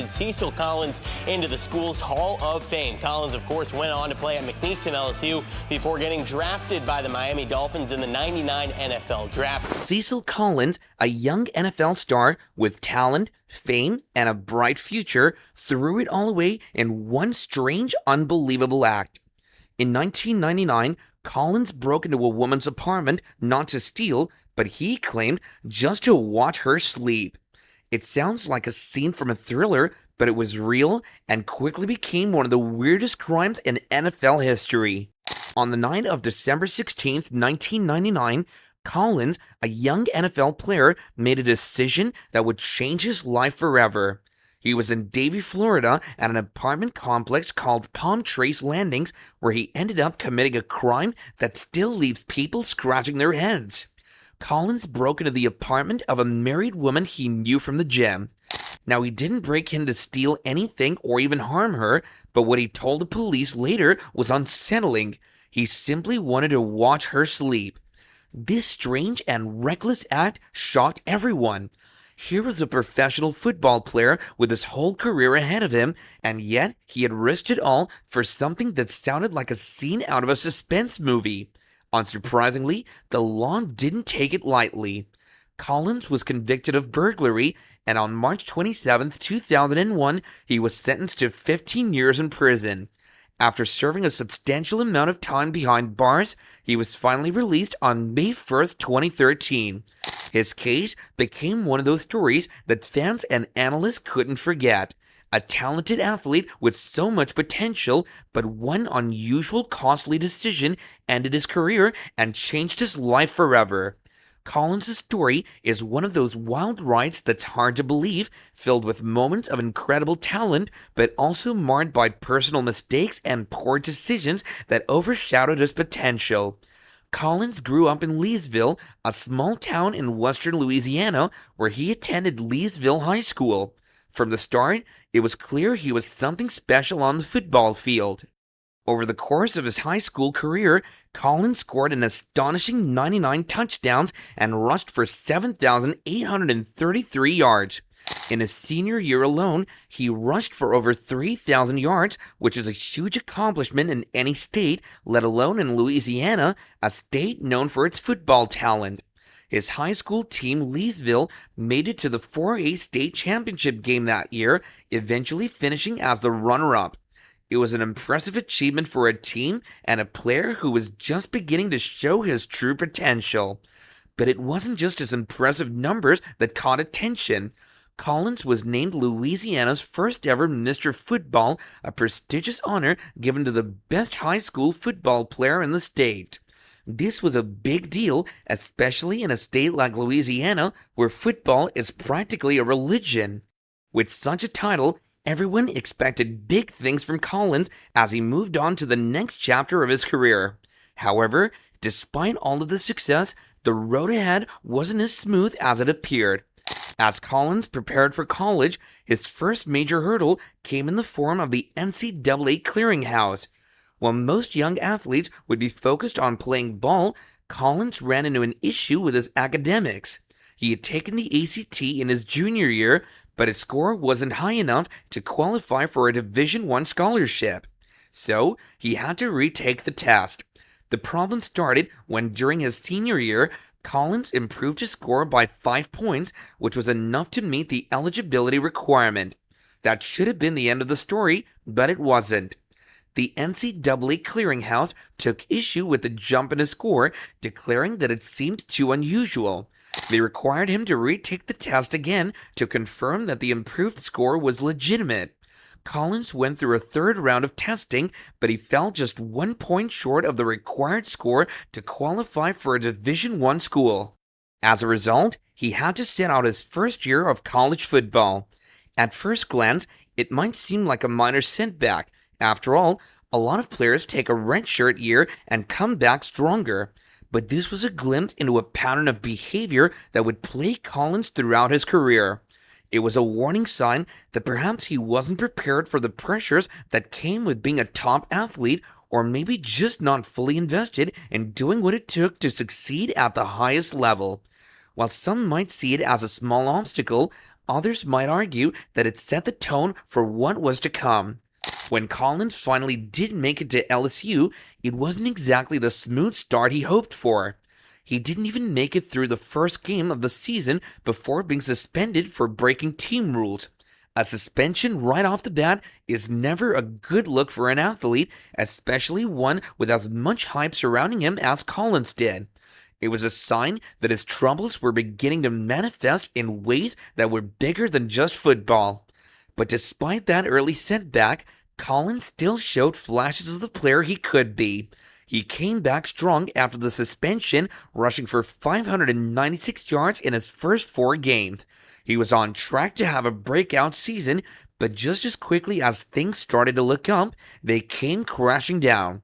Cecil Collins into the school's Hall of Fame. Collins, of course, went on to play at McNeese LSU before getting drafted by the Miami Dolphins in the '99 NFL Draft. Cecil Collins, a young NFL star with talent, fame, and a bright future, threw it all away in one strange, unbelievable act. In 1999, Collins broke into a woman's apartment not to steal, but he claimed just to watch her sleep. It sounds like a scene from a thriller, but it was real and quickly became one of the weirdest crimes in NFL history. On the night of December 16, 1999, Collins, a young NFL player, made a decision that would change his life forever. He was in Davie, Florida, at an apartment complex called Palm Trace Landings, where he ended up committing a crime that still leaves people scratching their heads. Collins broke into the apartment of a married woman he knew from the gym. Now, he didn't break in to steal anything or even harm her, but what he told the police later was unsettling. He simply wanted to watch her sleep. This strange and reckless act shocked everyone. Here was a professional football player with his whole career ahead of him, and yet he had risked it all for something that sounded like a scene out of a suspense movie. Unsurprisingly, the law didn't take it lightly. Collins was convicted of burglary, and on March 27, 2001, he was sentenced to 15 years in prison. After serving a substantial amount of time behind bars, he was finally released on May 1, 2013. His case became one of those stories that fans and analysts couldn't forget. A talented athlete with so much potential, but one unusual, costly decision ended his career and changed his life forever. Collins' story is one of those wild rides that's hard to believe, filled with moments of incredible talent, but also marred by personal mistakes and poor decisions that overshadowed his potential. Collins grew up in Leesville, a small town in western Louisiana, where he attended Leesville High School. From the start, it was clear he was something special on the football field. Over the course of his high school career, Collins scored an astonishing 99 touchdowns and rushed for 7,833 yards. In his senior year alone, he rushed for over 3,000 yards, which is a huge accomplishment in any state, let alone in Louisiana, a state known for its football talent. His high school team, Leesville, made it to the 4A state championship game that year, eventually finishing as the runner-up. It was an impressive achievement for a team and a player who was just beginning to show his true potential. But it wasn't just his impressive numbers that caught attention. Collins was named Louisiana's first ever Mr. Football, a prestigious honor given to the best high school football player in the state. This was a big deal, especially in a state like Louisiana, where football is practically a religion. With such a title, everyone expected big things from Collins as he moved on to the next chapter of his career. However, despite all of the success, the road ahead wasn't as smooth as it appeared. As Collins prepared for college, his first major hurdle came in the form of the NCAA clearinghouse. While most young athletes would be focused on playing ball, Collins ran into an issue with his academics. He had taken the ACT in his junior year, but his score wasn't high enough to qualify for a Division I scholarship. So, he had to retake the test. The problem started when, during his senior year, Collins improved his score by 5 points, which was enough to meet the eligibility requirement. That should have been the end of the story, but it wasn't. The NCAA clearinghouse took issue with the jump in his score, declaring that it seemed too unusual. They required him to retake the test again to confirm that the improved score was legitimate. Collins went through a third round of testing, but he fell just 1 point short of the required score to qualify for a Division I school. As a result, he had to sit out his first year of college football. At first glance, it might seem like a minor setback. After all, a lot of players take a redshirt year and come back stronger. But this was a glimpse into a pattern of behavior that would plague Collins throughout his career. It was a warning sign that perhaps he wasn't prepared for the pressures that came with being a top athlete, or maybe just not fully invested in doing what it took to succeed at the highest level. While some might see it as a small obstacle, Others might argue that it set the tone for what was to come. When Collins finally did make it to LSU, it wasn't exactly the smooth start he hoped for. He didn't even make it through the first game of the season before being suspended for breaking team rules. A suspension right off the bat is never a good look for an athlete, especially one with as much hype surrounding him as Collins did. It was a sign that his troubles were beginning to manifest in ways that were bigger than just football. But despite that early setback, Collins still showed flashes of the player he could be. He came back strong after the suspension, rushing for 596 yards in his first 4 games. He was on track to have a breakout season, but just as quickly as things started to look up, they came crashing down.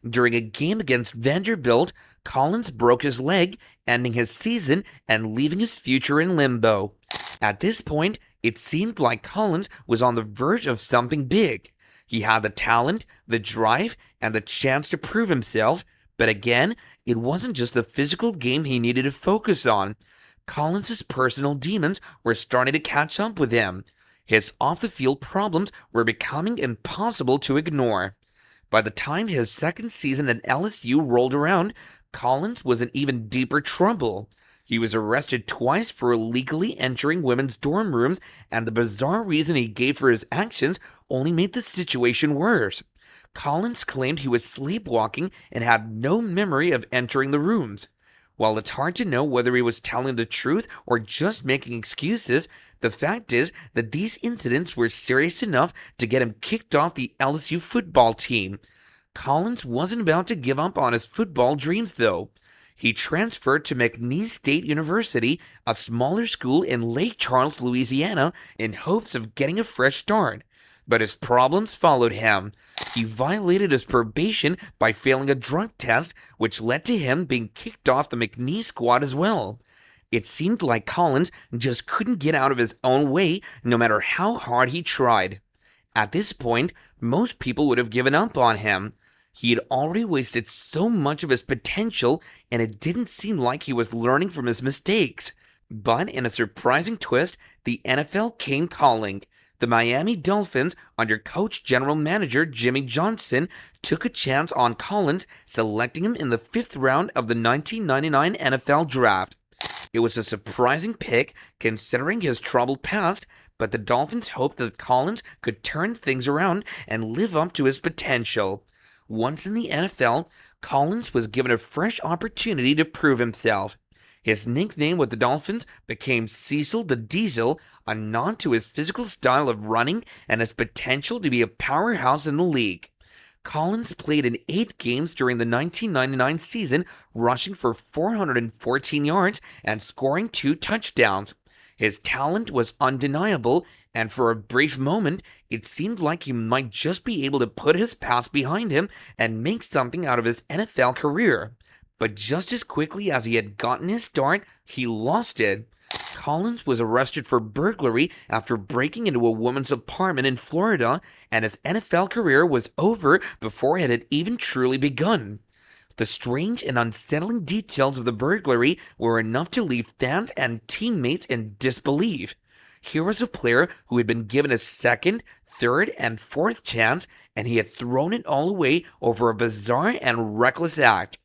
During a game against Vanderbilt, Collins broke his leg, ending his season and leaving his future in limbo. At this point, it seemed like Collins was on the verge of something big. He had the talent, the drive, and the chance to prove himself, but again, it wasn't just the physical game he needed to focus on. Collins' personal demons were starting to catch up with him. His off-the-field problems were becoming impossible to ignore. By the time his second season at LSU rolled around, Collins was in even deeper trouble. He was arrested twice for illegally entering women's dorm rooms, and the bizarre reason he gave for his actions only made the situation worse. Collins claimed he was sleepwalking and had no memory of entering the rooms. While it's hard to know whether he was telling the truth or just making excuses, the fact is that these incidents were serious enough to get him kicked off the LSU football team. Collins wasn't about to give up on his football dreams, though. He transferred to McNeese State University, a smaller school in Lake Charles, Louisiana, in hopes of getting a fresh start. But his problems followed him. He violated his probation by failing a drug test, which led to him being kicked off the McNeese squad as well. It seemed like Collins just couldn't get out of his own way, no matter how hard he tried. At this point, most people would have given up on him. He had already wasted so much of his potential, and it didn't seem like he was learning from his mistakes. But in a surprising twist, the NFL came calling. The Miami Dolphins, under coach general manager Jimmy Johnson, took a chance on Collins, selecting him in the 5th round of the 1999 NFL Draft. It was a surprising pick, considering his troubled past, but the Dolphins hoped that Collins could turn things around and live up to his potential. Once in the NFL, Collins was given a fresh opportunity to prove himself. His nickname with the Dolphins became Cecil the Diesel, a nod to his physical style of running and his potential to be a powerhouse in the league. Collins played in 8 games during the 1999 season, rushing for 414 yards and scoring 2 touchdowns. His talent was undeniable, and for a brief moment, it seemed like he might just be able to put his past behind him and make something out of his NFL career. But just as quickly as he had gotten his start, he lost it. Collins was arrested for burglary after breaking into a woman's apartment in Florida, and his NFL career was over before it had even truly begun. The strange and unsettling details of the burglary were enough to leave fans and teammates in disbelief. Here was a player who had been given a 2nd, 3rd, and 4th chance, and he had thrown it all away over a bizarre and reckless act.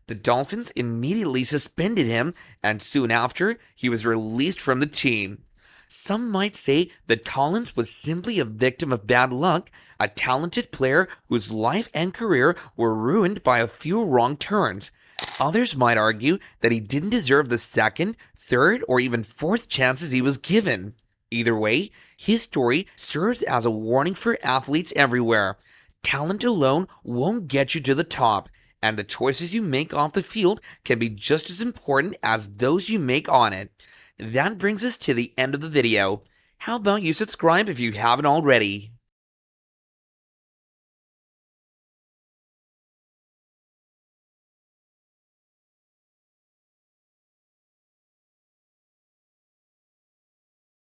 The Dolphins immediately suspended him, and soon after, he was released from the team. Some might say that Collins was simply a victim of bad luck, a talented player whose life and career were ruined by a few wrong turns. Others might argue that he didn't deserve the 2nd, 3rd, or even 4th chances he was given. Either way, his story serves as a warning for athletes everywhere. Talent alone won't get you to the top, and the choices you make off the field can be just as important as those you make on it. That brings us to the end of the video. How about you subscribe if you haven't already?